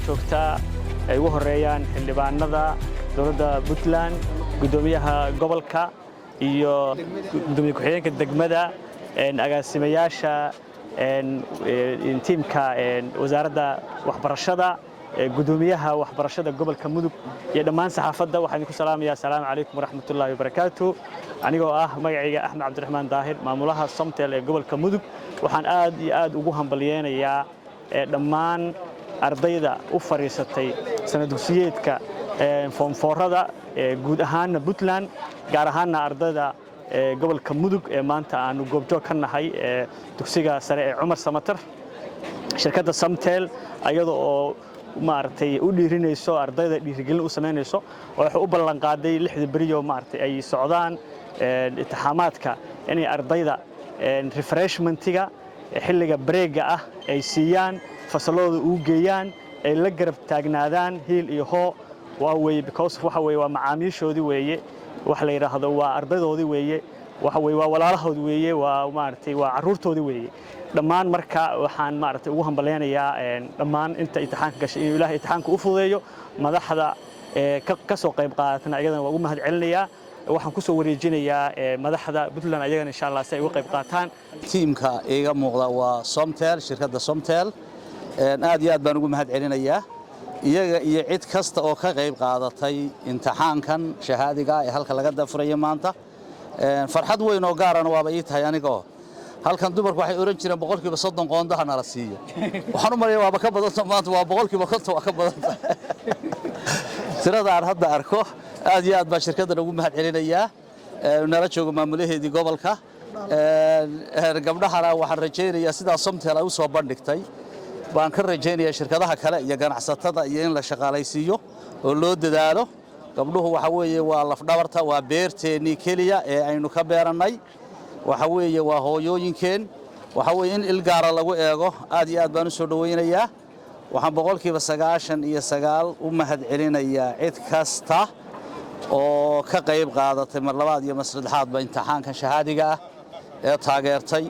joogta ay ugu horeeyaan xildhibaanada dowladda Puntland gudoomiyaha gobolka iyo gudoomiye ku-xigeenka degmada agaasimayaasha tiimka wasaaradda waxbarashada gudoomiyaha waxbarashada gobolka Mudug iyo dhammaan saxaafadda waxaan ku salaamayaa assalaamu calaykum waraxmatullaahi wabarakaatuh anigoo ah magacayga Axmed Cabdiraxmaan Daahir maamulaha Somtel ee gobolka Mudug waxaan aad iyo aad ugu hambalyeeynaya dhammaan ardayda u fariisatay sanad dugsiyeedka form 4-rada guud ahaan Puntland gaar ahaan ardayda gobolka Mudug ee maanta aanu goobjoog ka nahay dugsiga sare ee Cumar Samatar shirkadda Somtel ayadoo oo maartay u dhiirinayso ardayda dhiirigelin u sameynayso waxa u ballan qaaday 6 bariyo maartay ay socdaan imtixaamaadka inay ardayda refreshmentiga xilliga breega ah ay siiyaan fasalooda u geeyaan ay la garab taagnaadaan hiil iyo hoo waa way because waxa way waa macaamiishoodii weeye wax la yiraahdo waa ardaydoodii weeye waxa way waa walaalahoodii weeye waa maartay waa caruurtoodii weeye dhammaan marka waxaan maartay ugu hambaleynayaa dhammaan inta imtixaanka gashay in Ilaahay imtixaanka u fududeeyo madaxda ka soo qayb qaadatana ayagana waa ugu mahad celinayaa waxaan ku soo wareejinayaa madaxda Puntland ayagana insha Allah si ay uga qayb qaataan tiimka iga muuqda waa Somtel shirkadda Somtel aad iyo aad baan ugu mahad celinayaa iyaga iyo cid kasta oo ka qayb qaadatay imtixaankan shahaadiga ee halka laga dafurayo maanta farxad weyn oo gaar ah waaba ii tahay anigoo halkan dumarku waxay oran jireen 30% qoondaha nala siiyo waxaan u maleeyaa waaba ka badan maanta waa 50% waa ka badan tirada aan hadda arko aad iyo aad baa shirkadda ugu mahad celinayaa nala joogo maamulaheedii gobolka gabdhahana waxaan rajaynayaa sidaa Somtel ay u soo bandhigtay baan ka rajaynayaa shirkadaha kale iyo ganacsatada iyo in la shaqaalaysiiyo oo loo dadaalo gabdhuhu waxa weeye waa laf dhabarta waa beerteeni kaliya ee aynu ka beeranay waxa weeye waa hooyooyinkeen waxa weeye in ilgaara lagu eego aad iyo aad baan u soo dhaweynayaa waxaan 99% u mahad celinayaa cid kasta oo ka qayb qaadatay mar labaad iyo mar saddexaad ba imtixaankan shahaadiga ah ee taageertay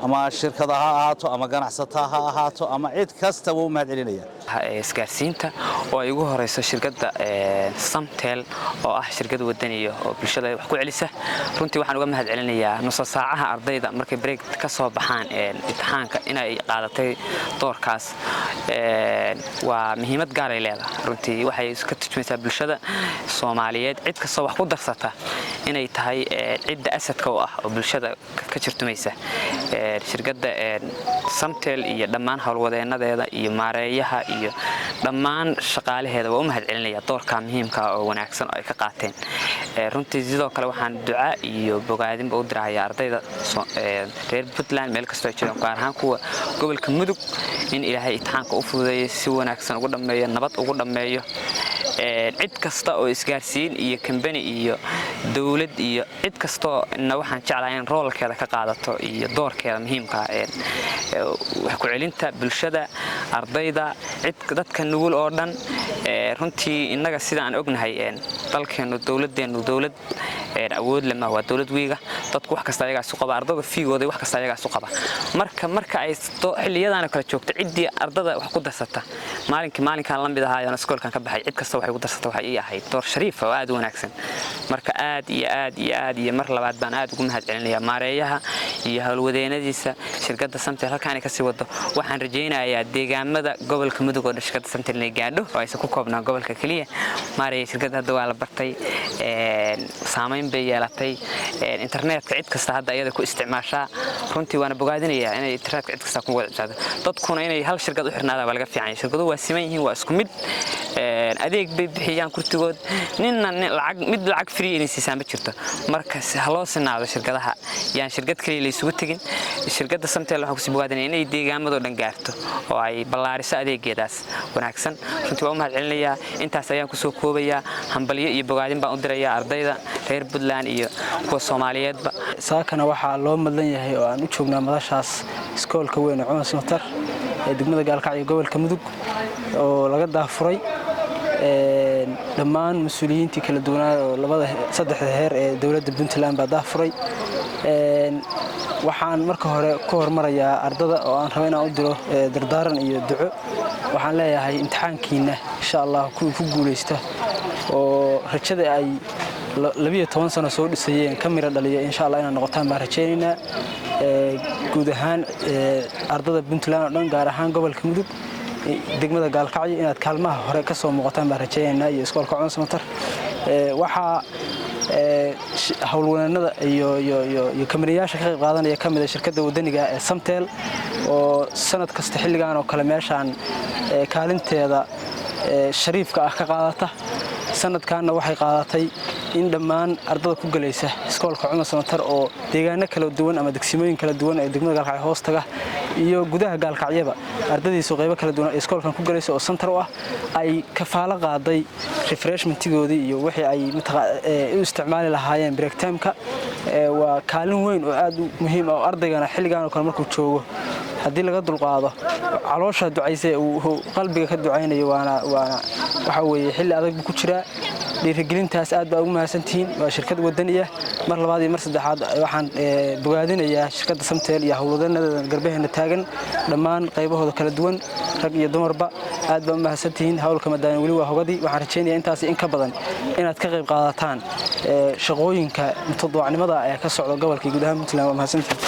ama shirkadaha ahaato ama ganacsatada ha ahaato ama cid kasta wuu mahad celinaya isgaarsiinta oo ay ugu horeyso shirkadda Somtel oo ah shirkad wadaniyo oo bulshada wax ku celisa runtii waxaan uga mahad celinayaa nus saacaha ardayda markay break ka soo baxaan imtixaanka inay qaadatay doorkaas waa muhiimad gaar ah leedahay runtii waxay iska turjumaysaa bulshada Soomaaliyeed cid kasta wax ku darsata inay tahay cid asadka oo ah oo bulshada ka jirtumaysa shirkadda Somtel iyo dhammaan hawlwadeenadeeda iyo maareeyaha iyo dhammaan shaqaalaheeda waa u mahad celinaya doorka muhiimka ah oo wanaagsan oo ay ka qaateen runtii sidoo kale waxaan ducaa iyo bogaadinba u dirayaa ardayda reer Puntland meel kasta oo joogaan gaar ahaan kuwa gobolka Mudug in Ilaahay imtixaanka u fududeeyo si wanaagsan ugu dhameeyo nabad ugu dhameeyo cid kasta oo isgaarsiin iyo company iyo dawlad iyo cid kasta waxaan jeclahay in roolkeeda ka qaadato iyo doorkeeda muhiimka ah wax ku celinta bulshada ardayda cid dadka nugul oo dhan runtii inaga sida aan ognahay dalkeenu dawladeenu dawlad awood lama waa dawlad weega dadku wax kasta ayaga isu qaba ardayda fiigooda wax kasta ayaga isu qaba marka ay xilliyadan kala joogto cidii ardayda wax ku darsata maalinkan la mid ahaa iskoolkan ka baxay cid kasta waxay ku darsata waxa ay ahayd door shariif oo aad u wanaagsan marka aad iyo mar labaad baan aad ugu mahad celinayaa maareeyaha iyo hawlwadeenadiisa shirkadda Somtel halkaan ay ka sii wado waxaan rajaynayaa deegaamada gobolka Mudug oo shirkadda Somtel ay gaadho oo ay ku koobnaa gobolka kaliya maareeyaha shirkadda hadda waa la bartay saameyn bay yeelatay internetka cid kasta hadda iyada ku isticmaashaa runtii waana bogaadinayaa inay internetka cid kasta ku wadaagto dadkuna inay hal shirkad u xirnaadaan waa laga fiican yahay shirkadu waa siman yihiin waa isku mid adeeg bay bixiyaan kurtigood mid lacag free inay siisaan ma jirto marka haloo sinaado shirkadaha yaan shirkad kaliya la isugu tagin shirkadda Somtel waxa ku sii bogaadinaya inay deegaamada dhan gaarto oo ay ballaariso adeegeedaas wanaagsan runtii waa u mahad celinayaa intaas ayaan ku soo koobayaa hambalyo iyo bogaadin baan u dirayaa ardayda reer Puntland iyo kuwa Soomaaliyeedba saakana waxa loo madlan yahay oo aan u joognaa madashaas iskoolka weyn ee Cumar Samatar ee degmada Gaalkacyo gobolka Mudug oo laga daafuray dhammaan mas'uuliyiintii kala duwanaa oo saddexda heer ee dawladda Puntland baa daafuray waxaan marka hore ku hormarayaa ardada oo aan rabo inaan u diro dardaaran iyo duco waxaan leeyahay imtixaankiina insha Allah ku guuleysta oo rajada ay 12 sano soo dhisayeen kamira dhaliya insha Allah inaan noqotaan baan rajaynaynaa guud ahaan ardada Puntland oo dhan gaar ahaan gobolka Mudug degmada Gaalkacyo inaad kaalmaha hore ka soo muuqataan baan rajaynaynaa iyo iskoolka Cumar Samatar waxa hawlwanaanada iyo kamariyaasha ka qayb qaadanaya kamid shirkadda wadaniga ee Samtel oo sanad kasta xilligan oo kale meeshaan kaalinteeda shariifka ah ka qaadata sanadkaana waxay qaadatay in dhammaan ardada ku galaysa iskoolka Cumar Samatar oo deegaano kala duwan ama degsimooyin kala duwan ee degmada Gaalkacyo hoos taga iyo gudaha Gaalkacyaba ardadiisu qaybo kala duwan iskoolkan ku galaysa oo center u ah ay kafaalo qaaday refreshmentigoodii iyo wixii ay u isticmaali lahaayeen break time-ka waa kaalin weyn oo aad u muhiim ah oo ardaygana xilligan oo kale markuu joogo haddii laga dulqaado caloosha ducaysay uu qalbiga ka ducaynayo waana waxa weeye xilli adag ku jira dhiirigelintaas aad baa ugu mahadsantihiin waa shirkad wadaniya mar labaad iyo mar saddexaad waxaan bogaadinayaa shirkadda Samtel iyo hawlwadanada garbaheena taagan dhammaan qaybahooda kala duwan rag iyo dumarba aad baa u mahadsantihiin hawlka madaan wali waa hogadii waxaan rajaynayaa intaas in ka badan inaad ka qayb qaadataan shaqooyinka mutadawacnimada ee ka socda gobolka gudaha Puntland waa mahadsantihiin